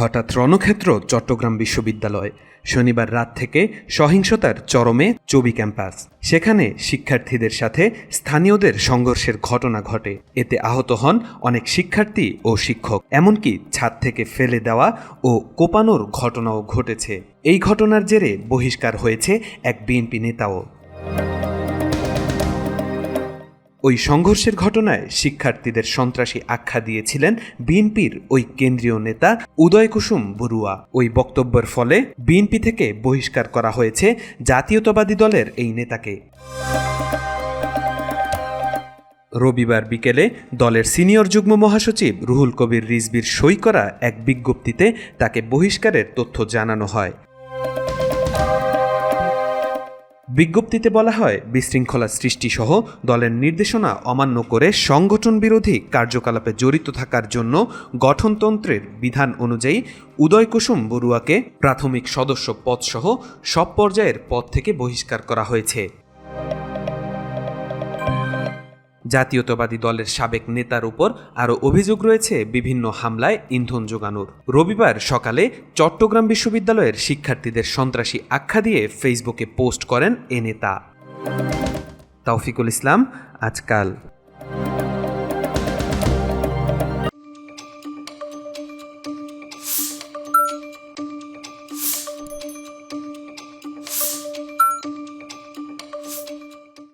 হঠাৎ রণক্ষেত্র চট্টগ্রাম বিশ্ববিদ্যালয়। শনিবার রাত থেকে সহিংসতার চরমে চবি ক্যাম্পাস। সেখানে শিক্ষার্থীদের সাথে স্থানীয়দের সংঘর্ষের ঘটনা ঘটে। এতে আহত হন অনেক শিক্ষার্থী ও শিক্ষক। এমনকি ছাদ থেকে ফেলে দেওয়া ও কোপানোর ঘটনাও ঘটেছে। এই ঘটনার জেরে বহিষ্কার হয়েছে এক বিএনপি নেতাও। ওই সংঘর্ষের ঘটনায় শিক্ষার্থীদের সন্ত্রাসী আখ্যা দিয়েছিলেন বিএনপির ওই কেন্দ্রীয় নেতা উদয় কুসুম বড়ুয়া। ওই বক্তব্যের ফলে বিএনপি থেকে বহিষ্কার করা হয়েছে জাতীয়তাবাদী দলের এই নেতাকে। রবিবার বিকেলে দলের সিনিয়র যুগ্ম মহাসচিব রুহুল কবির রিজভীর সই করা এক বিজ্ঞপ্তিতে তাকে বহিষ্কারের তথ্য জানানো হয়। বিজ্ঞপ্তিতে বলা হয়, বিশৃঙ্খলা সৃষ্টিসহ দলের নির্দেশনা অমান্য করে সংগঠন বিরোধী কার্যকলাপে জড়িত থাকার জন্য গঠনতন্ত্রের বিধান অনুযায়ী উদয় কুসুম বড়ুয়াকে প্রাথমিক সদস্য পদসহ সব পর্যায়ের পদ থেকে বহিষ্কার করা হয়েছে। জাতীয়তাবাদী দলের সাবেক নেতার উপর আরও অভিযোগ রয়েছে বিভিন্ন হামলায় ইন্ধন যোগানোর। রবিবার সকালে চট্টগ্রাম বিশ্ববিদ্যালয়ের শিক্ষার্থীদের সন্ত্রাসী আখ্যা দিয়ে ফেসবুকে পোস্ট করেন এ নেতা। তাওফিকুল ইসলাম, আজকাল।